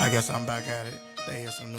I guess I'm back at it. They hear some new.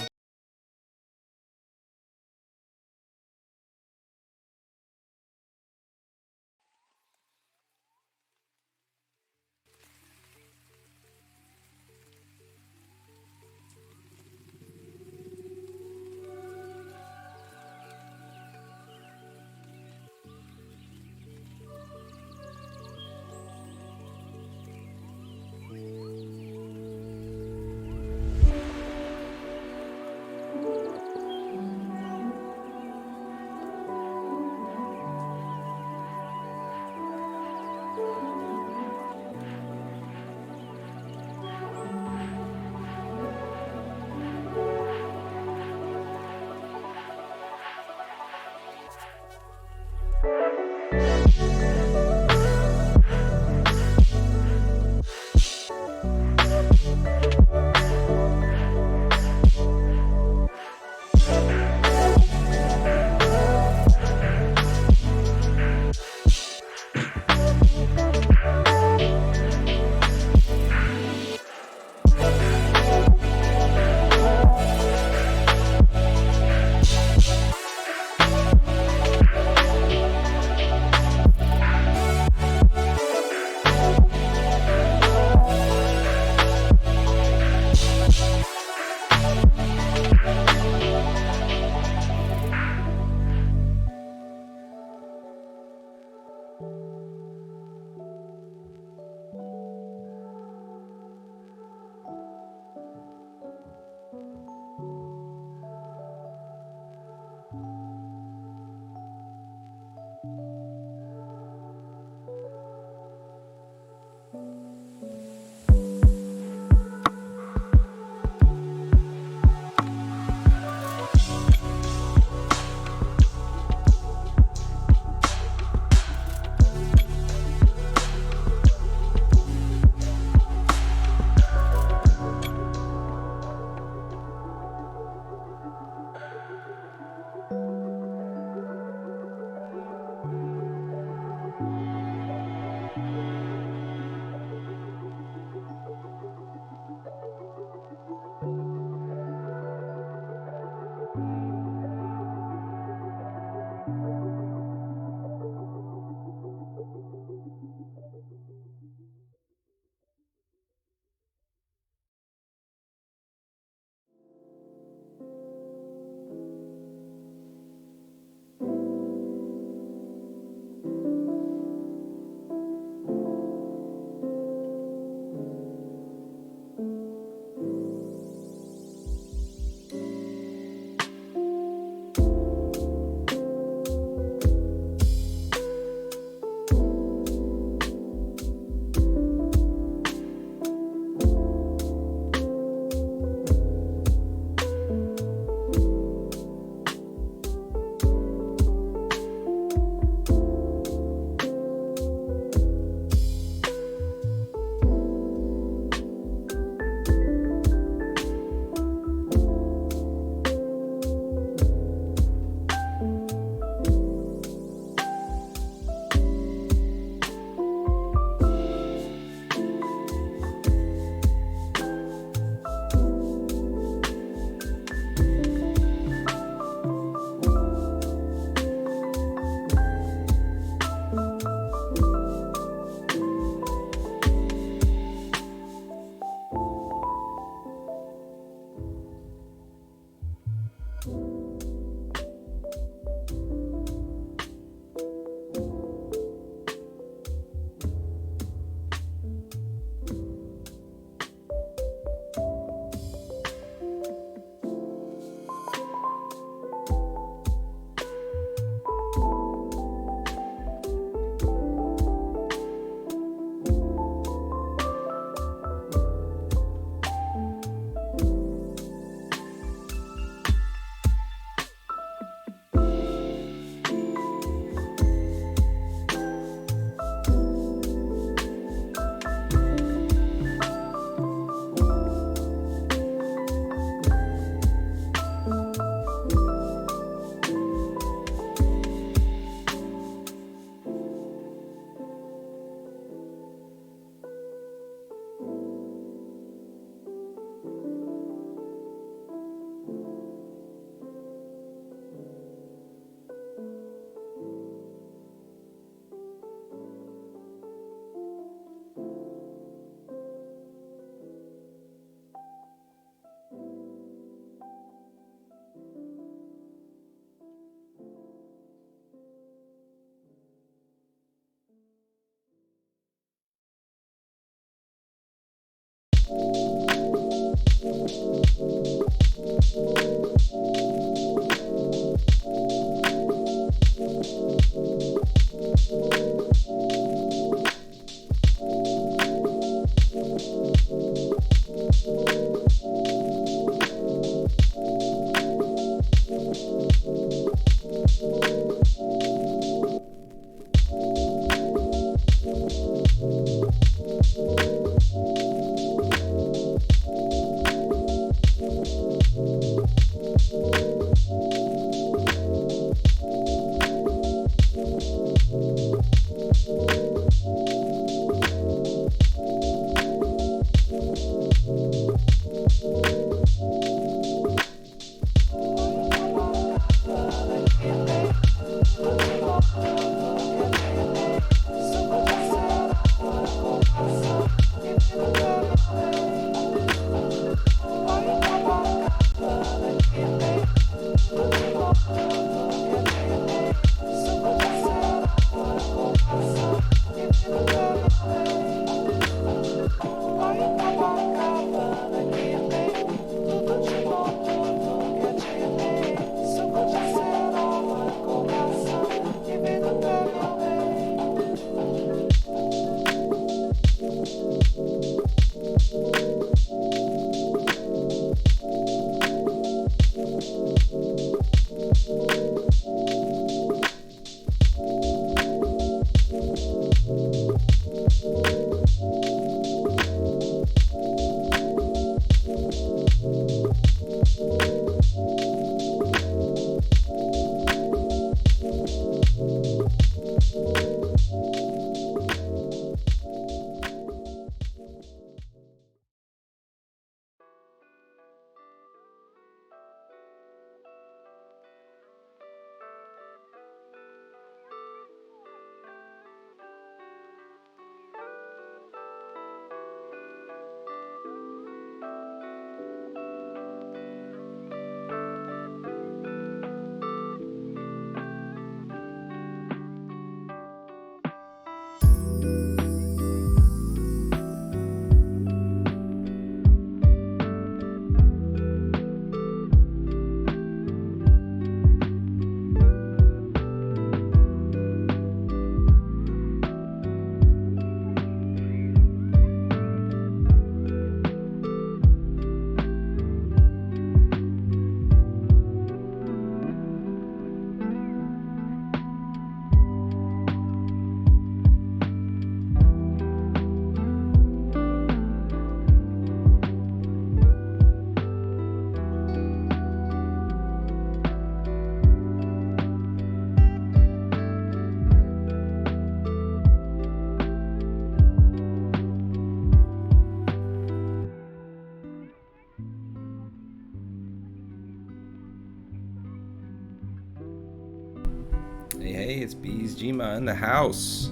Hey, it's Bees Gma in the house.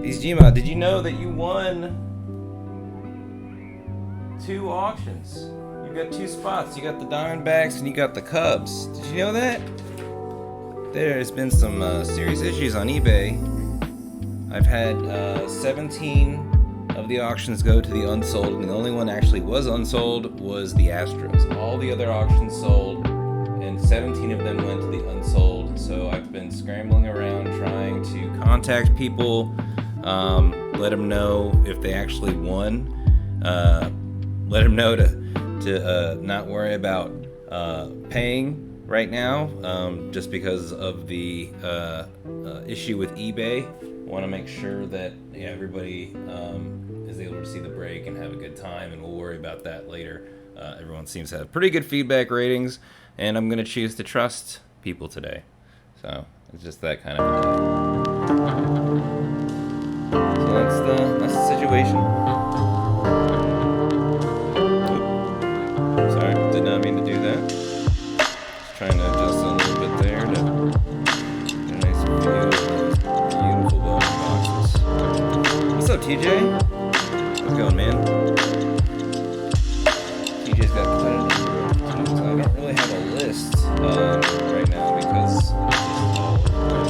Bees Gma, did you know that you won 2 auctions? You got 2 spots. You got the Diamondbacks and you got the Cubs. Did you know that? There's been some serious issues on eBay. I've had 17 of the auctions go to the unsold, and the only one actually was unsold was the Astros. All the other auctions sold, and 17 of them went to the unsold. So I've been scrambling around trying to contact people, let them know if they actually won, let them know to not worry about paying right now, just because of the issue with eBay. Want to make sure that everybody is able to see the break and have a good time, and we'll worry about that later. Everyone seems to have pretty good feedback ratings, and I'm going to choose to trust people today. So it's just that kind of a day. So that's the situation. Oops. Sorry, did not mean to do that. Just trying to adjust a little bit there to get a nice view of those beautiful Bowman boxes. What's up, TJ? How's it going, man? TJ's got quite a number of teams. I don't really have a list right now because it's just all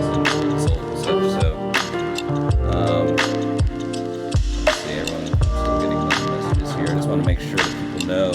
sold and such. So, let's see, everyone's still getting lots of messages here. I just want to make sure that people know.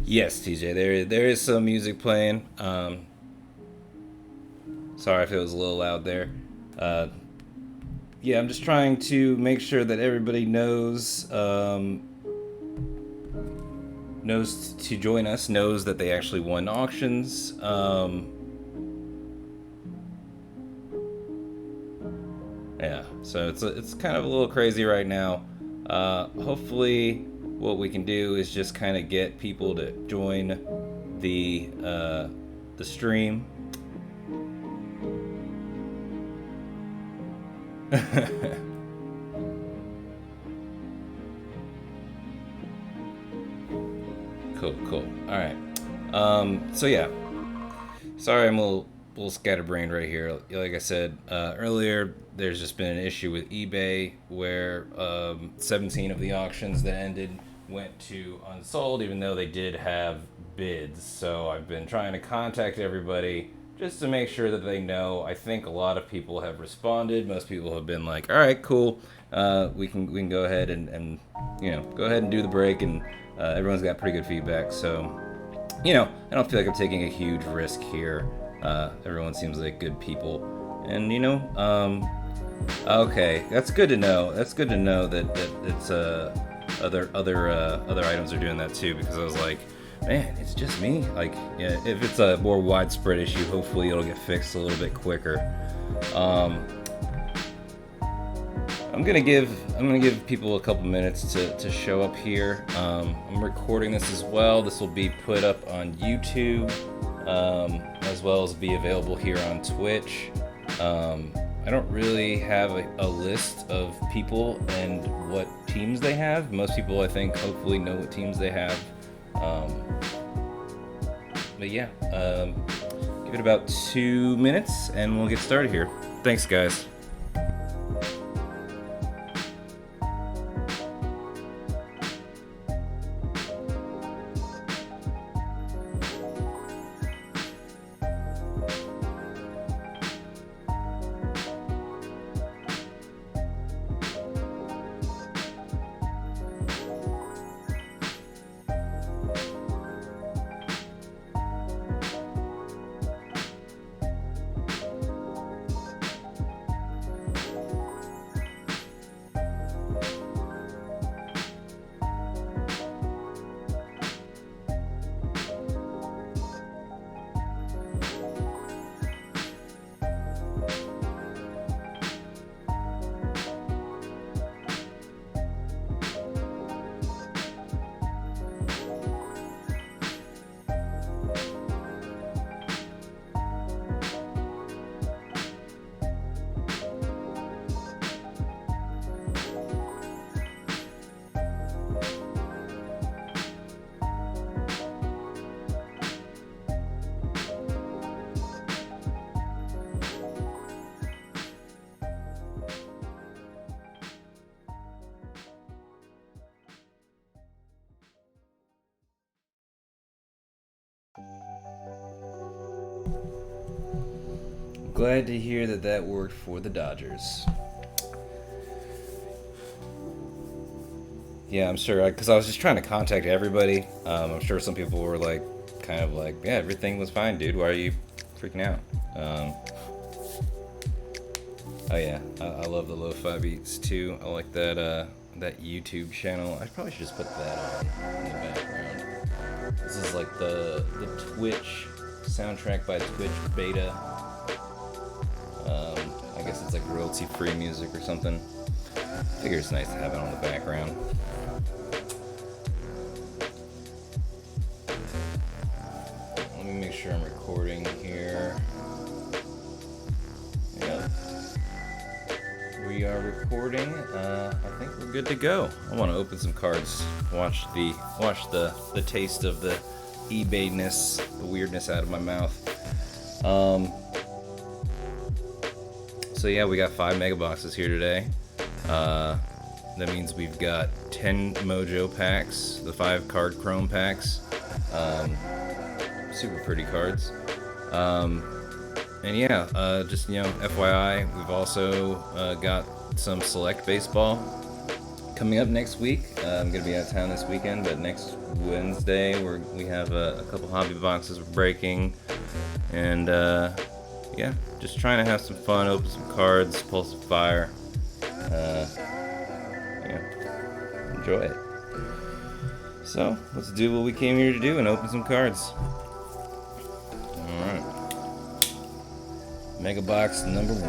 Yes, TJ, there is some music playing. Sorry if it was a little loud there. Yeah, I'm just trying to make sure that everybody knows knows to join us, knows that they actually won auctions. Yeah, so it's kind of a little crazy right now. Hopefully, what we can do is just kind of get people to join the stream. Cool. All right. So yeah. Sorry, I'm a little little scatterbrained right here. Like I said earlier, there's just been an issue with eBay where 17 of the auctions that ended went to unsold, even though they did have bids. So I've been trying to contact everybody just to make sure that they know. I think a lot of people have responded. Most people have been like, all right, cool. We can go ahead and go ahead and do the break, and everyone's got pretty good feedback. So I don't feel like I'm taking a huge risk here. Everyone seems like good people, and okay, that's good to know. That's good to know that it's other items are doing that too, because I was like, man, it's just me. Like, yeah, if it's a more widespread issue, hopefully it'll get fixed a little bit quicker. I'm gonna give people a couple minutes to show up here. I'm recording this as well. This will be put up on YouTube, as well as be available here on Twitch. I don't really have a list of people and what teams they have. Most people, I think, hopefully know what teams they have. But yeah, give it about 2 minutes and we'll get started here. Thanks, guys. Glad to hear that worked for the Dodgers. Yeah, I'm sure, because I was just trying to contact everybody. I'm sure some people were like, kind of like, yeah, everything was fine, dude. Why are you freaking out? Oh yeah, I love the lo-fi beats too. I like that YouTube channel. I probably should just put that on in the background. This is like the Twitch soundtrack by Twitch beta. I guess it's like royalty-free music or something. I figure it's nice to have it on the background. Let me make sure I'm recording here. Yeah. We are recording. I think we're good to go. I want to open some cards. Watch the taste of the eBay-ness, the weirdness out of my mouth. So yeah, we got 5 mega boxes here today. That means we've got 10 Mojo packs, the 5 card Chrome packs. Super pretty cards. And yeah, just FYI, we've also got some select baseball coming up next week. I'm gonna be out of town this weekend, but next Wednesday we have a couple hobby boxes we're breaking, and yeah, just trying to have some fun, open some cards, pull some fire. Yeah, enjoy it. So let's do what we came here to do and open some cards. All right. Mega box number 1.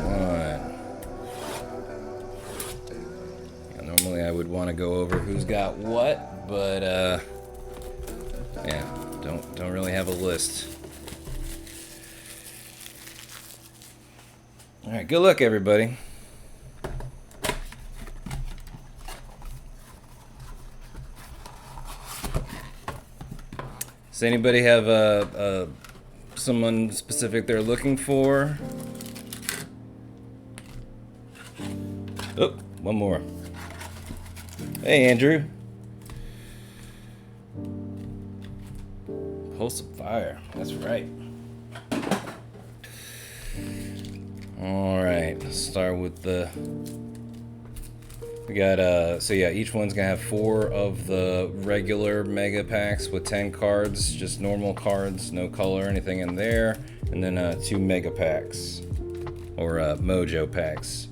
Yeah, normally I would want to go over who's got what, but yeah, don't really have a list. All right, good luck, everybody. Does anybody have someone specific they're looking for. Oh, one more. Hey, Andrew. Pulse of Fire. That's right. All right. Let's start with the. We got so yeah, each one's gonna have 4 of the regular mega packs with 10 cards, just normal cards, no color or anything in there, and then 2 mega packs or mojo packs,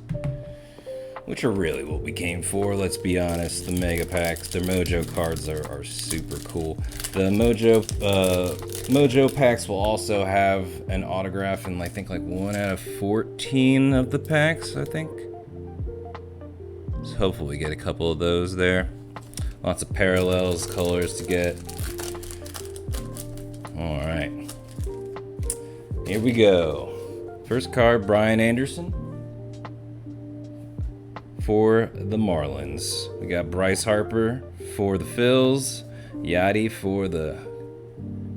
which are really what we came for. Let's be honest, the mega packs, the mojo cards are super cool. The mojo packs will also have an autograph in I think like 1 out of 14 of the packs, I think. So hopefully we get a couple of those there. Lots of parallels, colors to get. All right, here we go. First card, Brian Anderson for the Marlins. We got Bryce Harper for the Phils, Yachty for the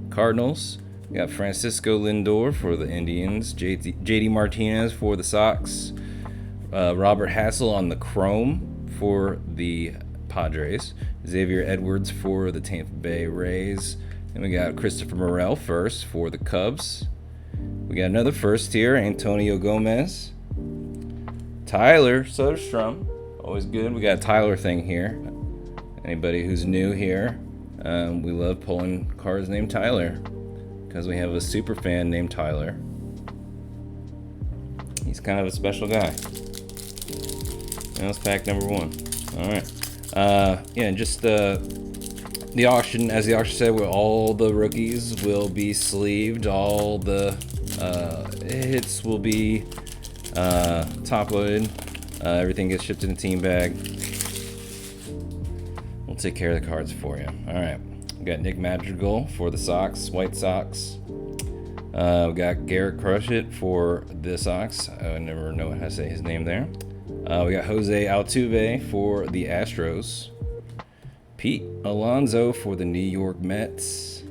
Cardinals. We got Francisco Lindor for the Indians, JD Martinez for the Sox, Robert Hassel on the Chrome for the Padres, Xavier Edwards for the Tampa Bay Rays, and we got Christopher Morel first for the Cubs. We got another first here, Antonio Gomez, Tyler Soderstrom, always good. We got a Tyler thing here. Anybody who's new here, we love pulling cards named Tyler because we have a super fan named Tyler. He's kind of a special guy. That was pack number 1. All right. Yeah, and just the auction, as the auction said, where all the rookies will be sleeved, all the hits will be top loaded. Everything gets shipped in a team bag. We'll take care of the cards for you. All right. We got Nick Madrigal for the White Sox. We got Garrett Crutchett for the Sox. I never know how to say his name there. We got Jose Altuve for the Astros. Pete Alonso for the New York Mets.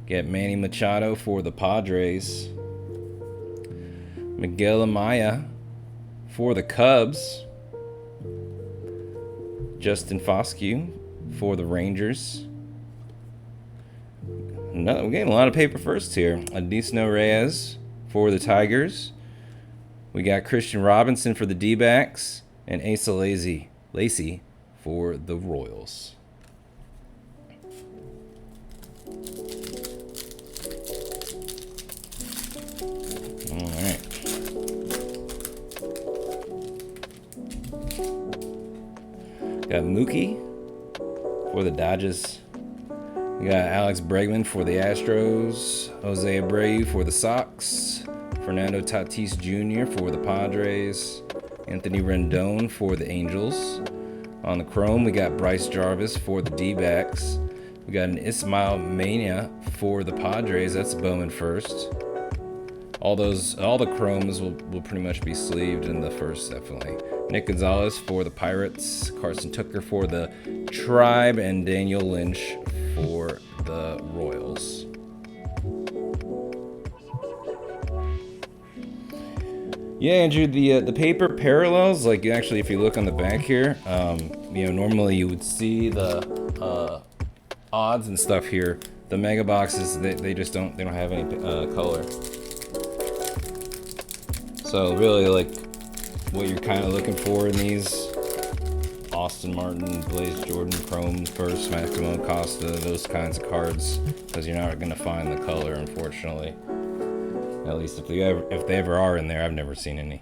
Got Manny Machado for the Padres. Miguel Amaya for the Cubs. Justin Foscue for the Rangers. We're getting a lot of paper firsts here. Adesino Reyes for the Tigers. We got Christian Robinson for the D-backs and Asa Lacy for the Royals. All right. Got Mookie for the Dodgers. We got Alex Bregman for the Astros, Jose Abreu for the Sox, Fernando Tatis Jr. for the Padres, Anthony Rendon for the Angels. On the Chrome, we got Bryce Jarvis for the D-backs. We got an Ismael Mania for the Padres. That's Bowman first. All the Chromes will pretty much be sleeved in the first, definitely. Nick Gonzalez for the Pirates, Carson Tucker for the Tribe, and Daniel Lynch for the Royals. Yeah, Andrew, the paper parallels, like actually if you look on the back here, normally you would see the odds and stuff here. The mega boxes, they don't have any color. So really, like, what you're kind of looking for in these, Austin Martin, Blaze Jordan, Chrome first, Maximo Costa, those kinds of cards, because you're not going to find the color, unfortunately. At least if they ever are in there. I've never seen any.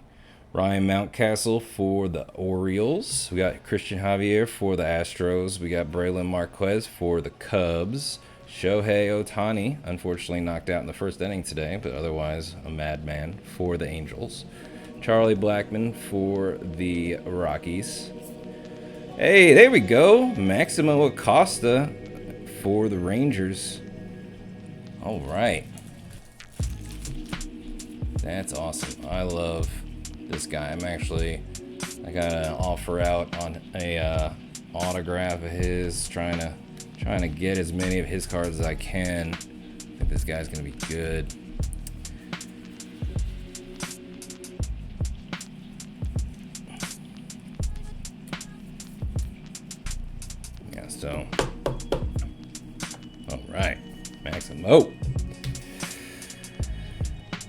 Ryan Mountcastle for the Orioles. We got Christian Javier for the Astros. We got Braylon Marquez for the Cubs. Shohei Ohtani, unfortunately knocked out in the first inning today, but otherwise a madman for the Angels. Charlie Blackmon for the Rockies. Hey, there we go. Maximo Acosta for the Rangers. All right. That's awesome. I love this guy. I got an offer out on a autograph of his, trying to get as many of his cards as I can I think this guy's gonna be good. Yeah, so. All right, Maximo.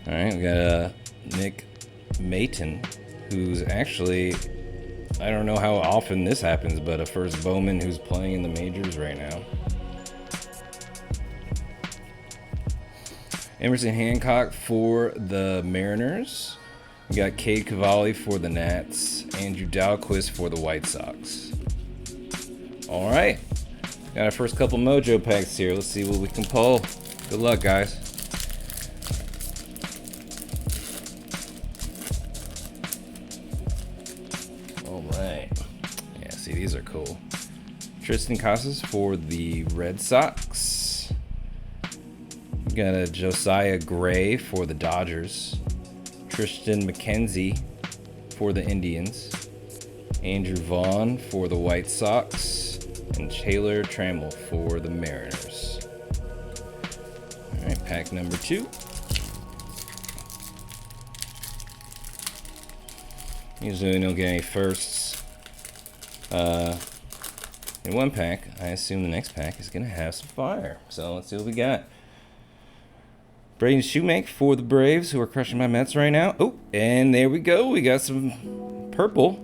All right, we got Nick Mayton, who's actually, I don't know how often this happens, but a first Bowman who's playing in the majors right now. Emerson Hancock for the Mariners. We got Cade Cavalli for the Nats. Andrew Dalquist for the White Sox. All right, got our first couple mojo packs here. Let's see what we can pull. Good luck, guys. All right. Yeah, see, these are cool. Tristan Casas for the Red Sox. We got a Josiah Gray for the Dodgers. Tristan McKenzie for the Indians. Andrew Vaughn for the White Sox. And Taylor Trammell for the Mariners. All right, pack number 2. Usually we don't get any firsts in one pack. I assume the next pack is going to have some fire. So let's see what we got. Braden Shoemake for the Braves, who are crushing my Mets right now. Oh, and there we go. We got some purple.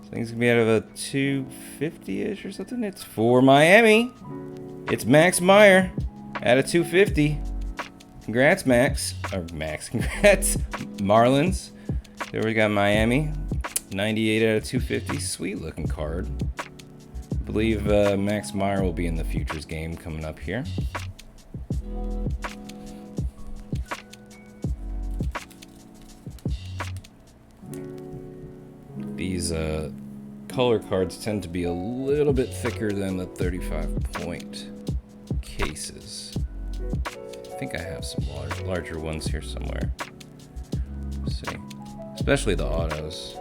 This thing's going to be out of a 250-ish or something. It's for Miami. It's Max Meyer out of 250. Congrats, Max. Or Max, congrats, Marlins. There we got Miami. 98 out of 250. Sweet looking card. I believe Max Meyer will be in the futures game coming up here. These color cards tend to be a little bit thicker than the 35-point cases. I think I have some larger ones here somewhere. Let's see. Especially the autos.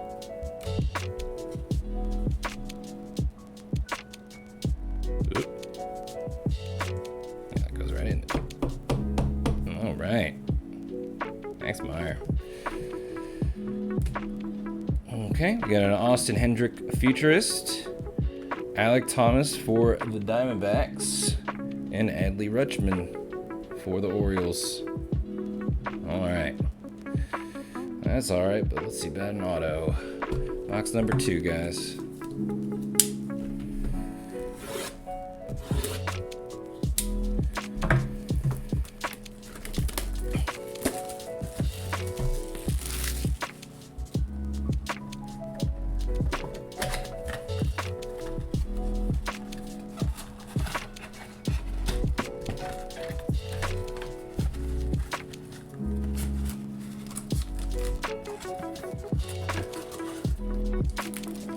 Oop. Yeah, that goes right in. All right. Max Meyer. Okay, we got an Austin Hendrick Futurist, Alec Thomas for the Diamondbacks, and Adley Rutschman for the Orioles. All right. That's all right, but let's see about an auto. Box number 2, guys.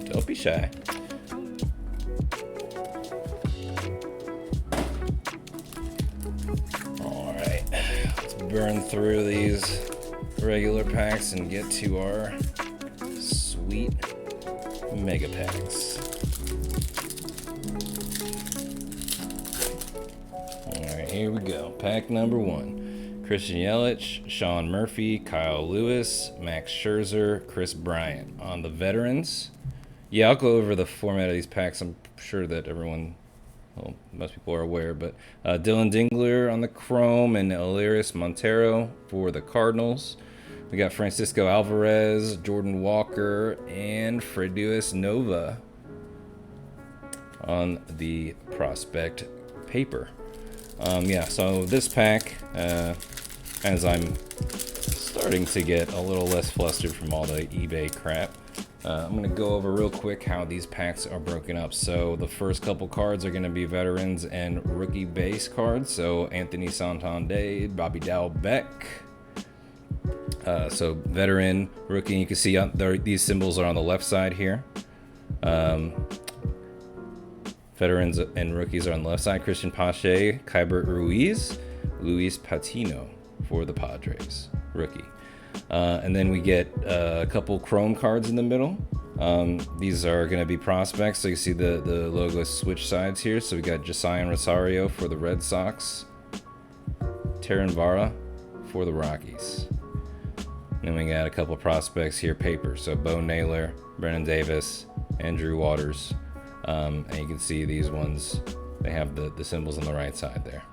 Don't be shy. All right, let's burn through these regular packs and get to our sweet mega packs. All right, here we go. Pack number 1. Christian Yelich, Sean Murphy, Kyle Lewis, Max Scherzer, Chris Bryant. On the veterans, yeah, I'll go over the format of these packs. I'm sure that everyone, well, most people are aware, but Dylan Dingler on the Chrome and Eliris Montero for the Cardinals. We got Francisco Alvarez, Jordan Walker, and Fredius Nova on the prospect paper. Yeah, so this pack, as I'm starting to get a little less flustered from all the eBay crap, I'm going to go over real quick how these packs are broken up. So the first couple cards are going to be veterans and rookie base cards. So Anthony Santander, Bobby Dalbec. So veteran, rookie, you can see these symbols are on the left side here. Veterans and rookies are on the left side. Christian Pache, Keibert Ruiz, Luis Patino for the Padres, rookie. And then we get a couple chrome cards in the middle. These are going to be prospects. So you see the logo switch sides here. So we got Josiah Rosario for the Red Sox. Taranvara for the Rockies. Then we got a couple prospects here, paper. So Bo Naylor, Brennan Davis, and Drew Waters. And you can see these ones, they have the symbols on the right side there.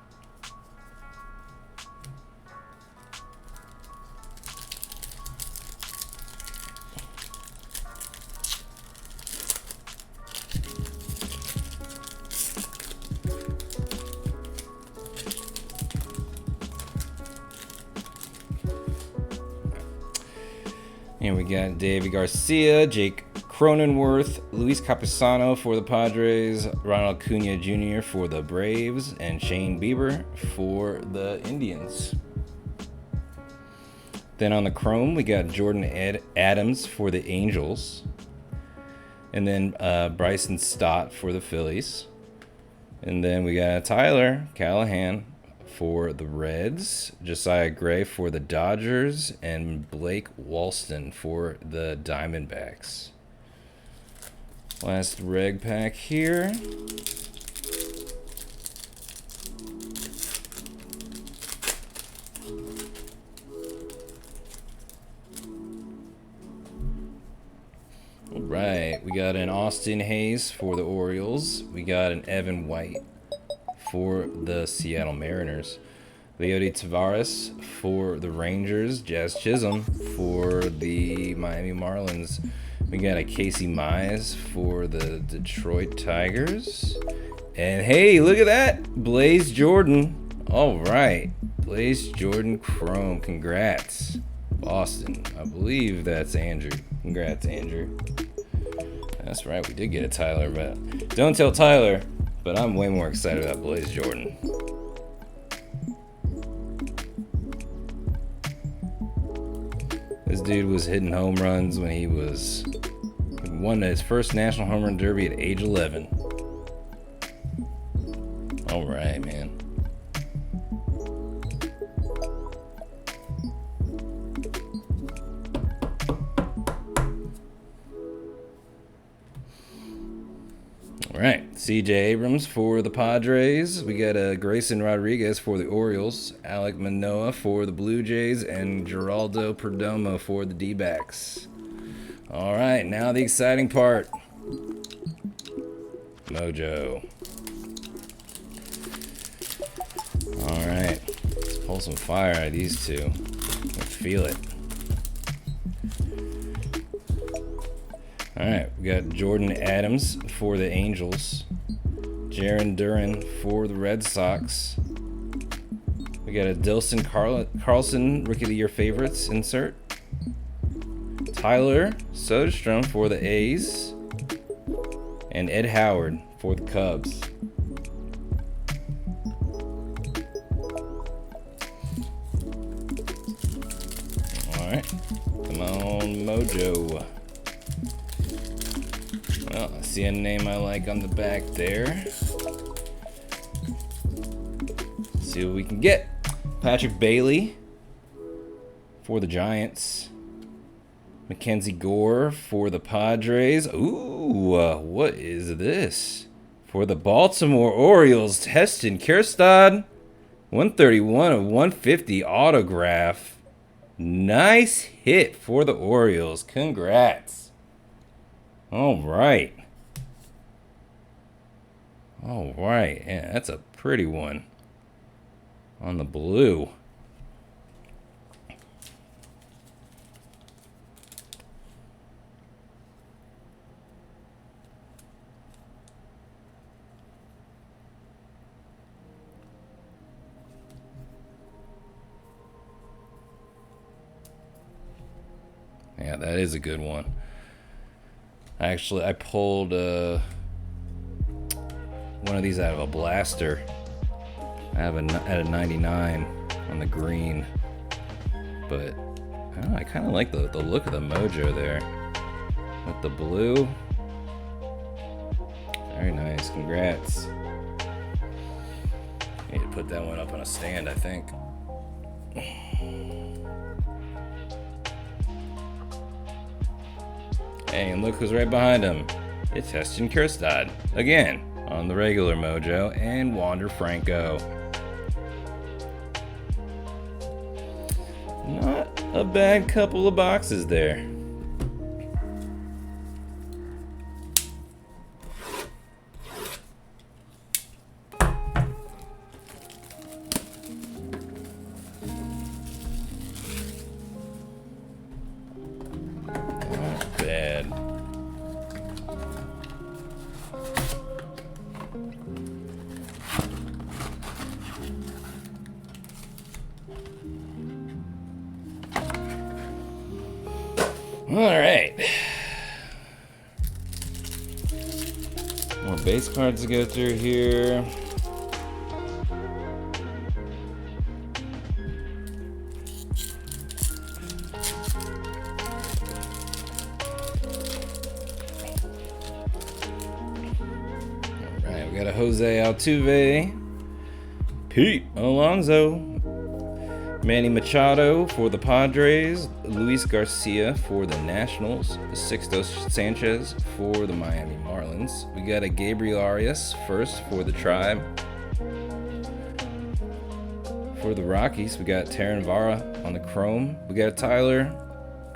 And we got David Garcia, Jake Cronenworth, Luis Campusano for the Padres, Ronald Acuna Jr. for the Braves, and Shane Bieber for the Indians. Then on the Chrome, we got Jordan Adams for the Angels. And then Bryson Stott for the Phillies. And then we got Tyler Callahan for the Reds, Josiah Gray for the Dodgers, and Blake Walston for the Diamondbacks. Last reg pack here. All right, we got an Austin Hayes for the Orioles. We got an Evan White for the Seattle Mariners, Leody Taveras for the Rangers, Jazz Chisholm for the Miami Marlins. We got a Casey Mize for the Detroit Tigers. And hey, look at that, Blaze Jordan. All right, Blaze Jordan Chrome. Congrats, Boston. I believe that's Andrew. Congrats, Andrew. That's right, we did get a Tyler, but don't tell Tyler. But I'm way more excited about Blaze Jordan. This dude was hitting home runs when he won his first National Home Run Derby at age 11. All right, man. All right, CJ Abrams for the Padres. We got Grayson Rodriguez for the Orioles, Alek Manoah for the Blue Jays, and Geraldo Perdomo for the D-backs. All right, now the exciting part. Mojo. All right, let's pull some fire out of these two. I feel it. All right, we got Jordan Adams for the Angels, Jarren Duran for the Red Sox. We got a Dilson Carlson Rookie of the Year favorites insert. Tyler Soderstrom for the A's, and Ed Howard for the Cubs. All right, come on, Mojo. Well, I see a name I like on the back there. Let's see what we can get. Patrick Bailey for the Giants. Mackenzie Gore for the Padres. Ooh, what is this? For the Baltimore Orioles, Heston Kjerstad. 131 of 150 autograph. Nice hit for the Orioles. Congrats. All right. All right. Yeah, that's a pretty one on the blue. Yeah, that is a good one. Actually, I pulled one of these out of a blaster. I have at a 99 on the green, but I don't know, I kind of like the look of the Mojo there with the blue. Very nice. Congrats. Need to put that one up on a stand, I think. Hey, and look who's right behind him. It's Heston Kjerstad, again, on the regular Mojo, and Wander Franco. Not a bad couple of boxes there. Not bad. All right. More base cards to go through here. All right, we got a Jose Altuve, Pete Alonso, Manny Machado for the Padres, Luis Garcia for the Nationals, Sixto Sanchez for the Miami Marlins. We got a Gabriel Arias first for the Tribe. For the Rockies, we got Taran Vara on the Chrome. We got Tyler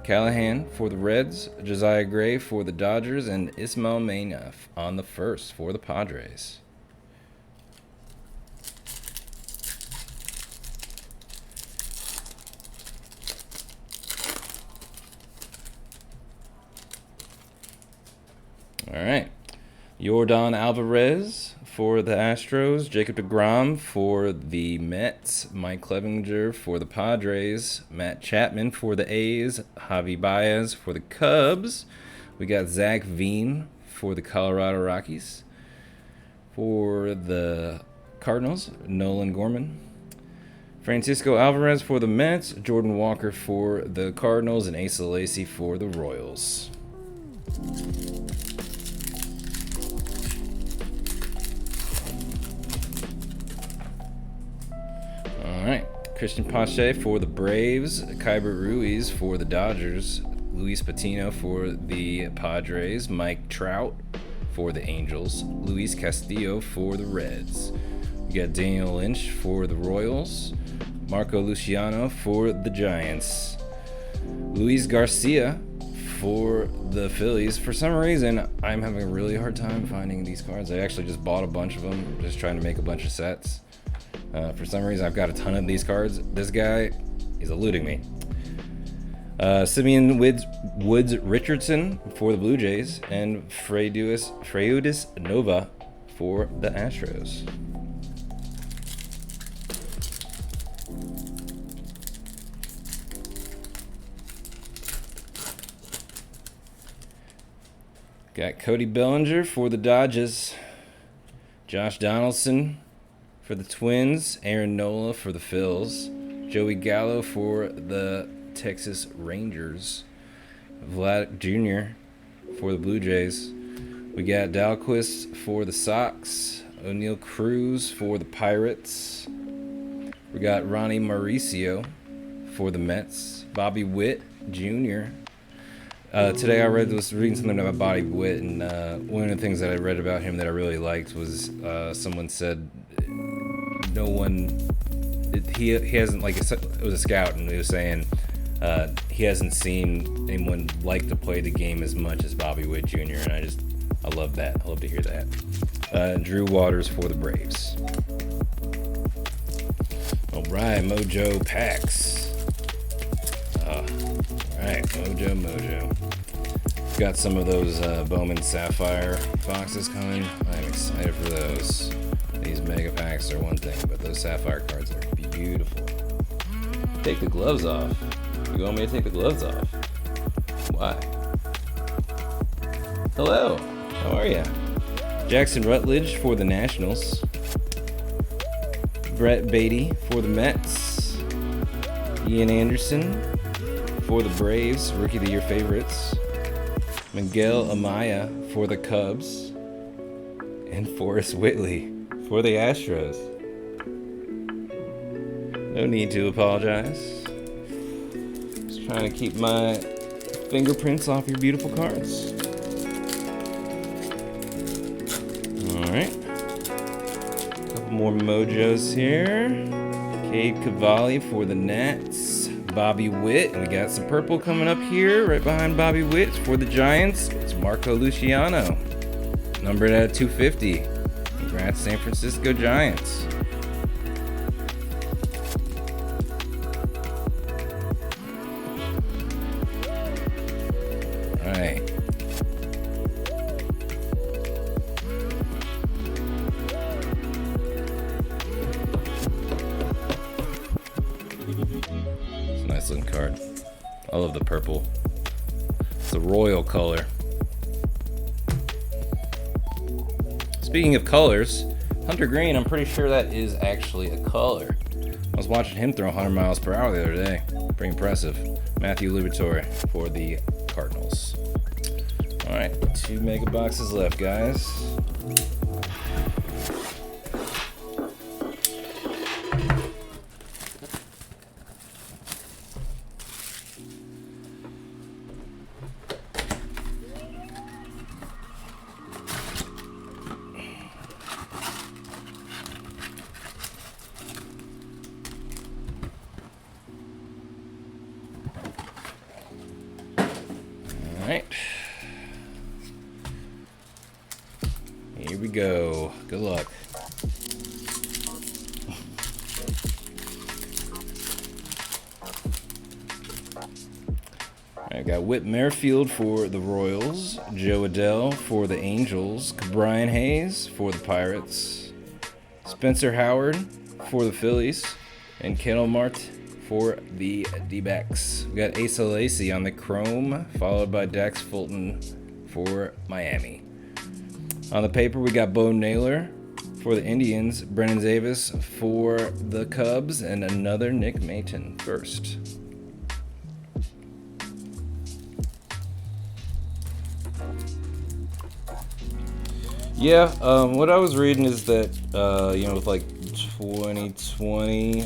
Callahan for the Reds, Josiah Gray for the Dodgers, and Ismael Mena on the first for the Padres. All right. Yordan Alvarez for the Astros, Jacob deGrom for the Mets, Mike Clevinger for the Padres, Matt Chapman for the A's, Javi Baez for the Cubs. We got Zach Veen for the Colorado Rockies. For the Cardinals, Nolan Gorman. Francisco Alvarez for the Mets, Jordan Walker for the Cardinals, and Asa Lacy for the Royals. All right, Christian Pache for the Braves, Kyber Ruiz for the Dodgers, Luis Patino for the Padres, Mike Trout for the Angels, Luis Castillo for the Reds. We got Daniel Lynch for the Royals, Marco Luciano for the Giants, Luis Garcia for the Phillies. For some reason, I'm having a really hard time finding these cards. I actually just bought a bunch of them, just trying to make a bunch of sets. For some reason, I've got a ton of these cards. This guy is eluding me. Simeon Woods Richardson for the Blue Jays, and Freudis Nova for the Astros. Got Cody Bellinger for the Dodgers, Josh Donaldson for the Twins, Aaron Nola for the Phils, Joey Gallo for the Texas Rangers, Vlad Jr. for the Blue Jays. We got Dalquist for the Sox, O'Neal Cruz for the Pirates. We got Ronnie Mauricio for the Mets, Bobby Witt Jr. Today I was reading something about Bobby Witt, and one of the things that I read about him that I really liked was someone said he hasn't, like, it was a scout, and he was saying he hasn't seen anyone like to play the game as much as Bobby Witt Jr., and I love that. I love to hear that. Drew Waters for the Braves. All right, Mojo Packs. All right, Mojo. Got some of those Bowman Sapphire boxes coming. I'm excited for those. These mega packs are one thing, but those Sapphire cards are beautiful. Take the gloves off. You want me to take the gloves off? Why? Hello, how are you? Jackson Rutledge for the Nationals. Brett Beatty for the Mets. Ian Anderson for the Braves, Rookie of the Year favorites. Miguel Amaya for the Cubs. And Forrest Whitley for the Astros. No need to apologize. Just trying to keep my fingerprints off your beautiful cards. Alright. Couple more Mojos here. Cade Cavalli for the Nats. Bobby Witt. We got some purple coming up here, right behind Bobby Witt. For the Giants, it's Marco Luciano, numbered at 250. Congrats, San Francisco Giants. All right. It's a nice looking card. I love the purple. It's a royal color. Speaking of colors, Hunter Green, I'm pretty sure that is actually a color. I was watching him throw 100 miles per hour the other day. Pretty impressive. Matthew Liberatore for the Cardinals. All right, 2 mega boxes left, guys. Alright. Here we go. Good luck. I got Whit Merrifield for the Royals, Joe Adell for the Angels, Brian Hayes for the Pirates, Spencer Howard for the Phillies, and Kendall Marte for the D-backs. We got Asa Lacy on the chrome, followed by Dax Fulton for Miami. On the paper, we got Bo Naylor for the Indians, Brennan Davis for the Cubs, and another Nick Mayton first. Yeah, what I was reading is that, with like 2020,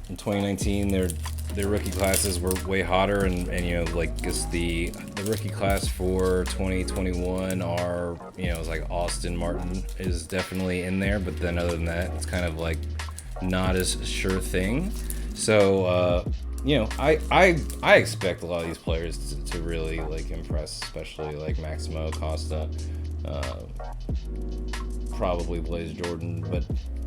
in 2019, their rookie classes were way hotter, and just the rookie class for 2021 are, it's like Austin Martin is definitely in there, but then other than that, it's kind of like not as sure thing. So, I expect a lot of these players to really like impress, especially like Maximo Acosta, probably Blaze Jordan, but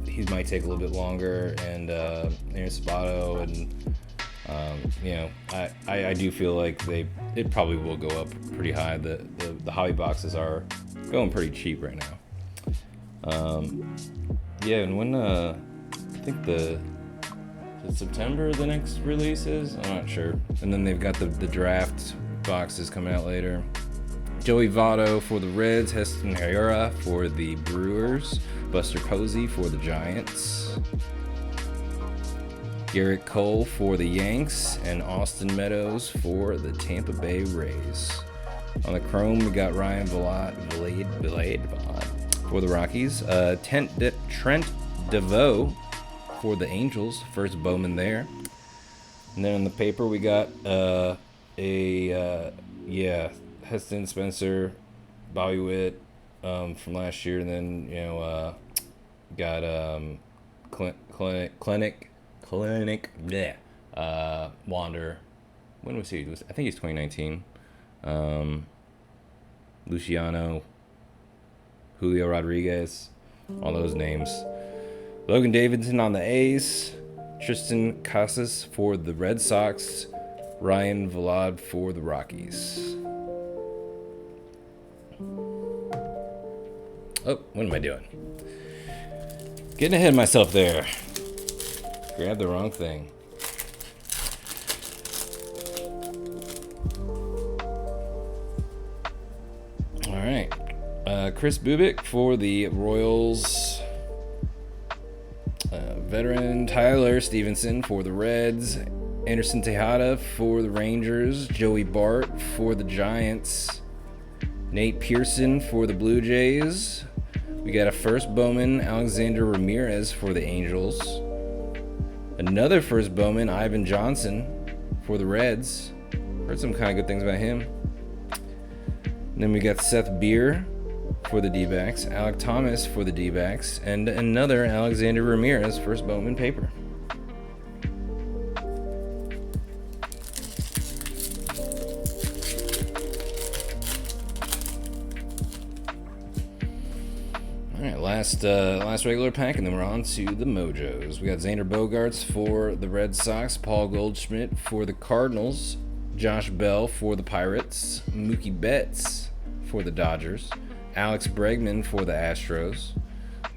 he might take a little bit longer, and Aaron Sabato, and I do feel like it probably will go up pretty high. The hobby boxes are going pretty cheap right now. And when I think September the next release is, I'm not sure. And then they've got the draft boxes coming out later. Joey Votto for the Reds, Heston Herrera for the Brewers, Buster Posey for the Giants, Garrett Cole for the Yanks, and Austin Meadows for the Tampa Bay Rays. On the chrome, we got Ryan Vilade for the Rockies, Trent DeVoe for the Angels, first Bowman there. And then on the paper, we got Heston Spencer, Bobby Witt from last year, and then got Clinic Wander. When was he? I think he's 2019. Luciano, Julio Rodriguez, all those names. Logan Davidson on the A's, Tristan Casas for the Red Sox, Ryan Vilade for the Rockies. Oh, what am I doing? Getting ahead of myself there. Grabbed the wrong thing. All right. Chris Bubik for the Royals. Veteran Tyler Stevenson for the Reds. Anderson Tejada for the Rangers. Joey Bart for the Giants. Nate Pearson for the Blue Jays. We got a first Bowman, Alexander Ramirez for the Angels. Another first Bowman, Ivan Johnson for the Reds. Heard some kind of good things about him. And then we got Seth Beer for the D-backs, Alec Thomas for the D-backs, and another Alexander Ramirez first Bowman paper. last regular pack, and then we're on to the Mojos. We got Xander Bogaerts for the Red Sox, Paul Goldschmidt for the Cardinals, Josh Bell for the Pirates, Mookie Betts for the Dodgers, Alex Bregman for the Astros.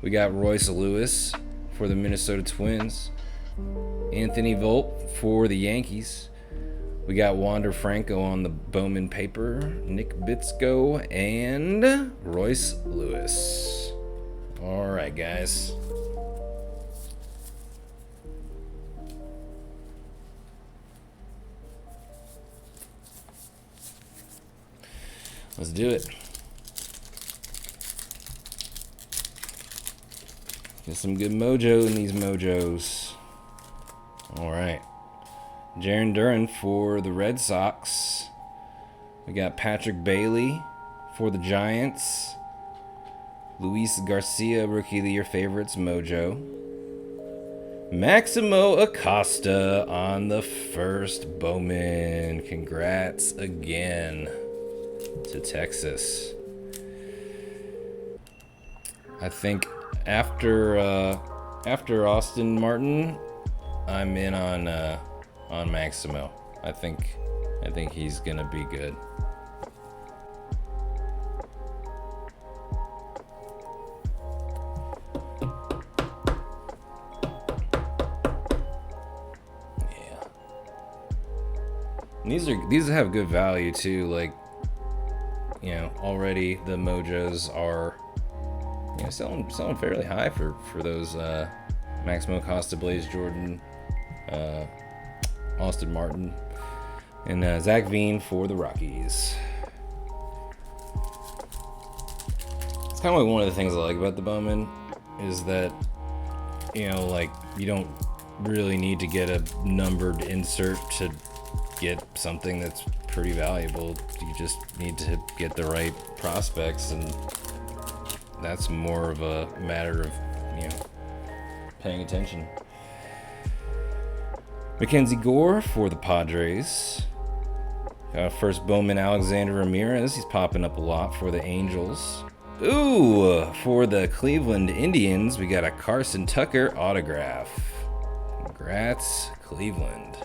We got Royce Lewis for the Minnesota Twins, Anthony Volpe for the Yankees. We got Wander Franco on the Bowman paper, Nick Bitsko, and Royce Lewis. All right, guys. Let's do it. Get some good mojo in these mojos. All right. Jarren Duran for the Red Sox. We got Patrick Bailey for the Giants. Luis Garcia, Rookie of the Year favorites, mojo. Maximo Acosta on the first Bowman. Congrats again to Texas. I think after Austin Martin, I'm in on Maximo. I think he's gonna be good. Yeah. And these have good value too. Like, you know, already the mojos are, you know, selling fairly high for those Maximo Acosta, Blaze Jordan, Austin Martin, and Zach Veen for the Rockies. It's kind of like one of the things I like about the Bowman is that, you know, like, you don't really need to get a numbered insert to get something that's pretty valuable. You just need to get the right prospects, and that's more of a matter of, you know, paying attention. Mackenzie Gore for the Padres. First Bowman, Alexander Ramirez. He's popping up a lot for the Angels. Ooh, for the Cleveland Indians, we got a Carson Tucker autograph. Congrats, Cleveland.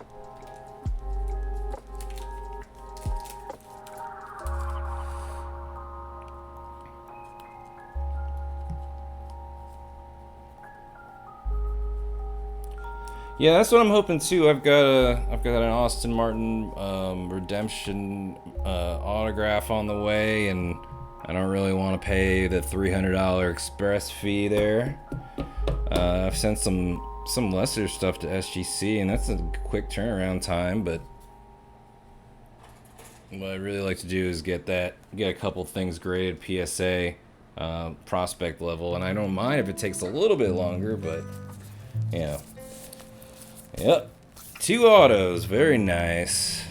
Yeah, that's what I'm hoping too. I've got an Austin Martin redemption autograph on the way, and I don't really want to pay the $300 express fee there. I've sent some lesser stuff to SGC, and that's a quick turnaround time. But what I really like to do is get a couple things graded PSA prospect level, and I don't mind if it takes a little bit longer, but you know. Yep, 2 autos, very nice.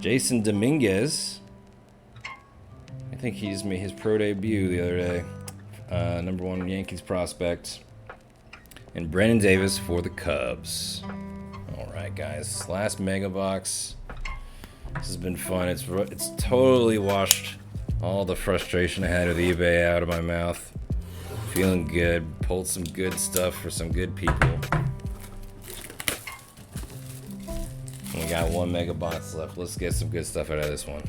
Jason Dominguez, I think he just made his pro debut the other day. #1 Yankees prospect. And Brandon Davis for the Cubs. All right, guys, last mega box. This has been fun. It's totally washed all the frustration I had with eBay out of my mouth. Feeling good. Pulled some good stuff for some good people. We got 1 mega box left. Let's get some good stuff out of this one.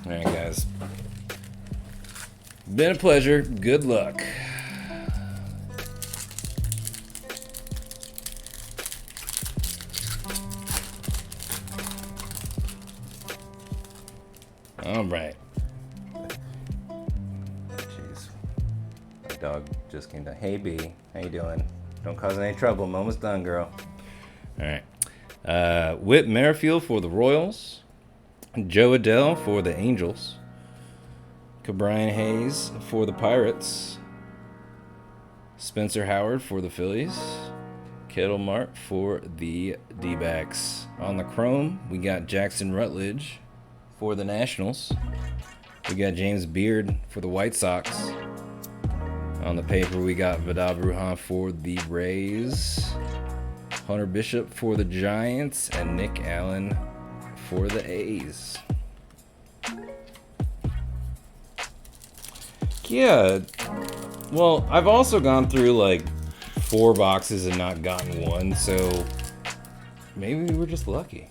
All right, guys. Been a pleasure. Good luck. All right. Jeez. My dog just came down. Hey, B. How you doing? Don't cause any trouble. I'm almost done, girl. All right. Whit Merrifield for the Royals. Joe Adele for the Angels. Cabrian Hayes for the Pirates. Spencer Howard for the Phillies. Kettle Mart for the D-backs. On the chrome, we got Jackson Rutledge for the Nationals. We got James Beard for the White Sox. On the paper, we got Vidal Brujan for the Rays, Hunter Bishop for the Giants, and Nick Allen for the A's. Yeah, well, I've also gone through like 4 boxes and not gotten one, so maybe we were just lucky.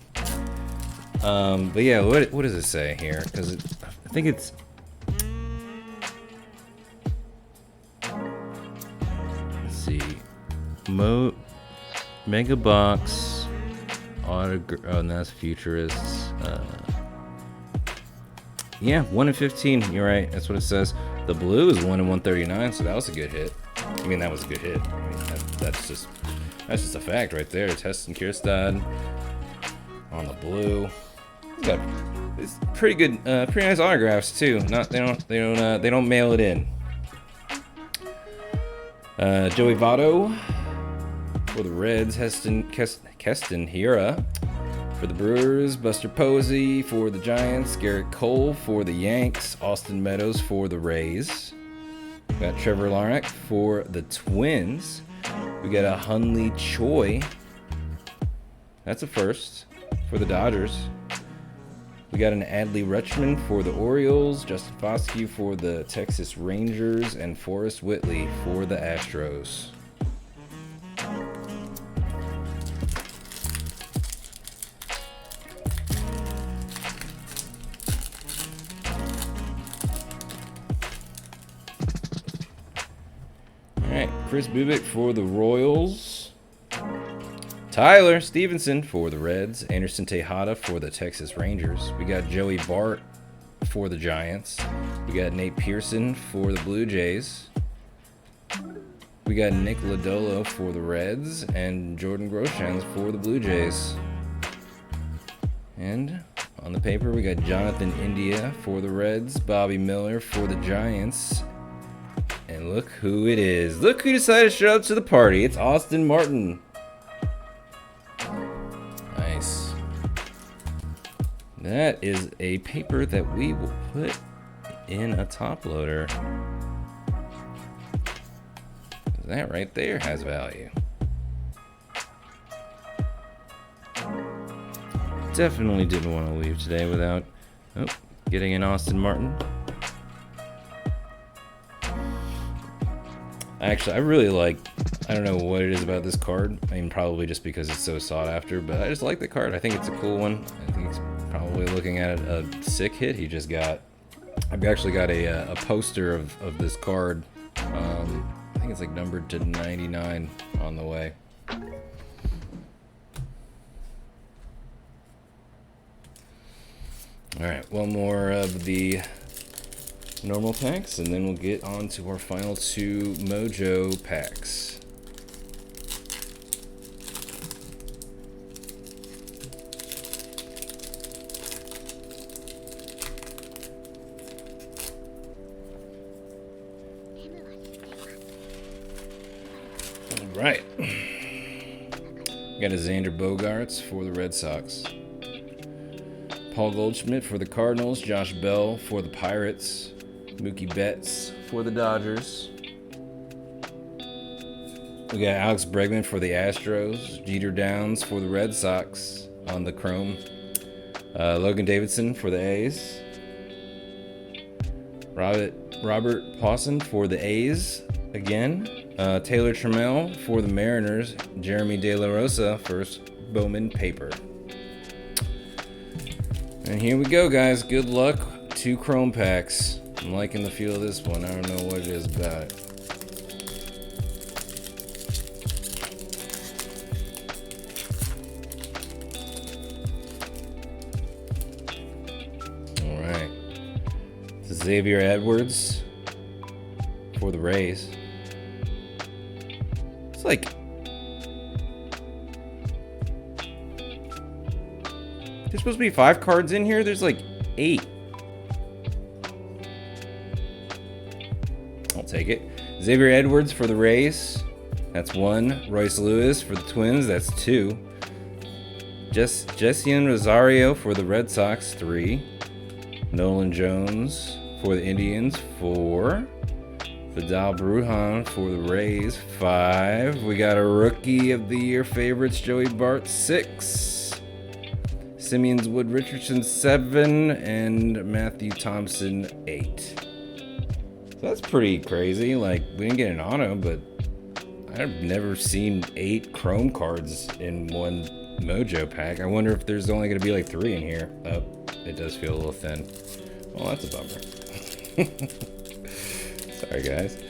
But yeah, what does it say here? Because I think it's... Let's see. Mega Box. Oh, and that's Futurists. Yeah, 1 in 15. You're right. That's what it says. The blue is 1 in 139, so that was a good hit. I mean, that was a good hit. I mean, that's just a fact right there. Test and Kierstad on the blue. Got it's pretty good, pretty nice autographs too. They don't mail it in. Joey Votto for the Reds, Keston Hiura for the Brewers, Buster Posey for the Giants, Garrett Cole for the Yanks, Austin Meadows for the Rays. We got Trevor Larnach for the Twins. We got a Hunley Choi. That's a first for the Dodgers. We got an Adley Rutschman for the Orioles, Justin Foscue for the Texas Rangers, and Forrest Whitley for the Astros. Alright, Chris Bubik for the Royals. Tyler Stevenson for the Reds, Anderson Tejada for the Texas Rangers. We got Joey Bart for the Giants. We got Nate Pearson for the Blue Jays. We got Nick Lodolo for the Reds and Jordan Groshans for the Blue Jays. And on the paper, we got Jonathan India for the Reds, Bobby Miller for the Giants. And look who it is. Look who decided to show up to the party. It's Austin Martin. Nice. That is a paper that we will put in a top loader. That right there has value. Definitely didn't want to leave today without getting an Austin Martin. Actually, I really like, I don't know what it is about this card. I mean, probably just because it's so sought after, but I just like the card. I think it's a cool one. I think it's probably looking at it, a sick hit he just got. I've actually got a poster of this card. I think it's like numbered to 99 on the way. Alright, one more of the normal packs, and then we'll get on to our final 2 Mojo packs. Alright. Got a Xander Bogaerts for the Red Sox. Paul Goldschmidt for the Cardinals, Josh Bell for the Pirates, Mookie Betts for the Dodgers. We got Alex Bregman for the Astros, Jeter Downs for the Red Sox on the Chrome, Logan Davidson for the A's, Robert Pawson for the A's again, Taylor Trammell for the Mariners, Jeremy De La Rosa for Bowman paper. And here we go, guys. Good luck. 2 Chrome packs. I'm liking the feel of this one. I don't know what it is about it. All right. This is Xavier Edwards for the Rays. It's like... There's supposed to be 5 cards in here. There's like 8. I'll take it. Xavier Edwards for the Rays. That's 1. Royce Lewis for the Twins. That's 2. Jessian Rosario for the Red Sox. 3. Nolan Jones for the Indians. 4. Vidal Brujan for the Rays, 5. We got a Rookie of the Year favorites, Joey Bart, 6. Simeon's Wood Richardson, 7. And Matthew Thompson, 8. So that's pretty crazy. Like, we didn't get an auto, but I've never seen 8 Chrome cards in one Mojo pack. I wonder if there's only going to be like 3 in here. Oh, it does feel a little thin. Well, that's a bummer. Sorry, guys.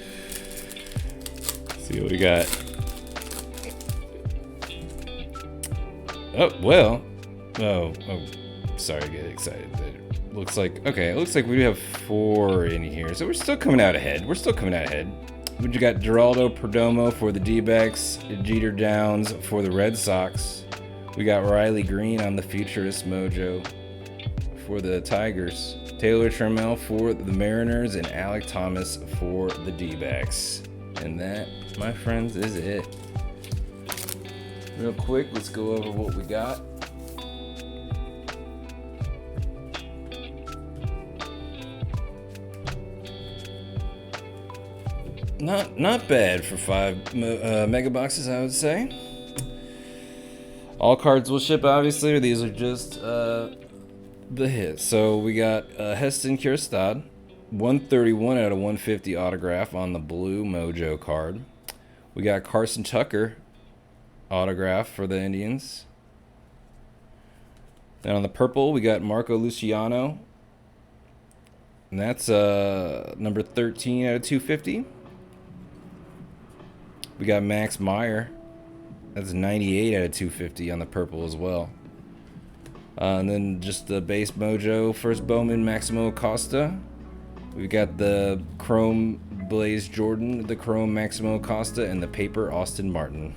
Let's see what we got. Oh, well. Oh, sorry to get excited. It looks like, okay, it looks like we do have 4 in here. So we're still coming out ahead. We got Geraldo Perdomo for the D-backs, Jeter Downs for the Red Sox. We got Riley Green on the Futurist Mojo for the Tigers. Taylor Trammell for the Mariners, and Alec Thomas for the D-backs. And that, my friends, is it. Real quick, let's go over what we got. Not bad for 5 mega boxes, I would say. All cards will ship, obviously. These are just the hits. So we got Heston Kjerstad, 131 out of 150 autograph on the blue Mojo card. We got Carson Tucker autograph for the Indians. Then on the purple, we got Marco Luciano, and that's number 13 out of 250. We got Max Meyer. That's 98 out of 250 on the purple as well. And then just the base Mojo, first Bowman, Maximo Acosta. We got the Chrome Blaze Jordan, the Chrome Maximo Acosta, and the paper Austin Martin.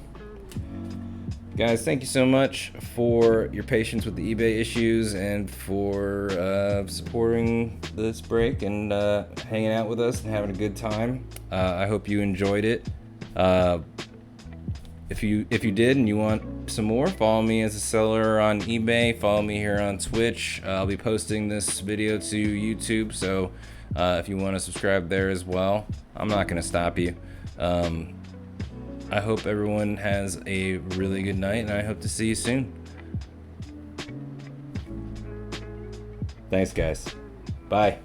Guys, thank you so much for your patience with the eBay issues and for supporting this break and hanging out with us and having a good time. I hope you enjoyed it. If you did and you want some more, follow me as a seller on eBay. Follow me here on Twitch. I'll be posting this video to YouTube, so if you want to subscribe there as well, I'm not going to stop you. I hope everyone has a really good night, and I hope to see you soon. Thanks, guys. Bye.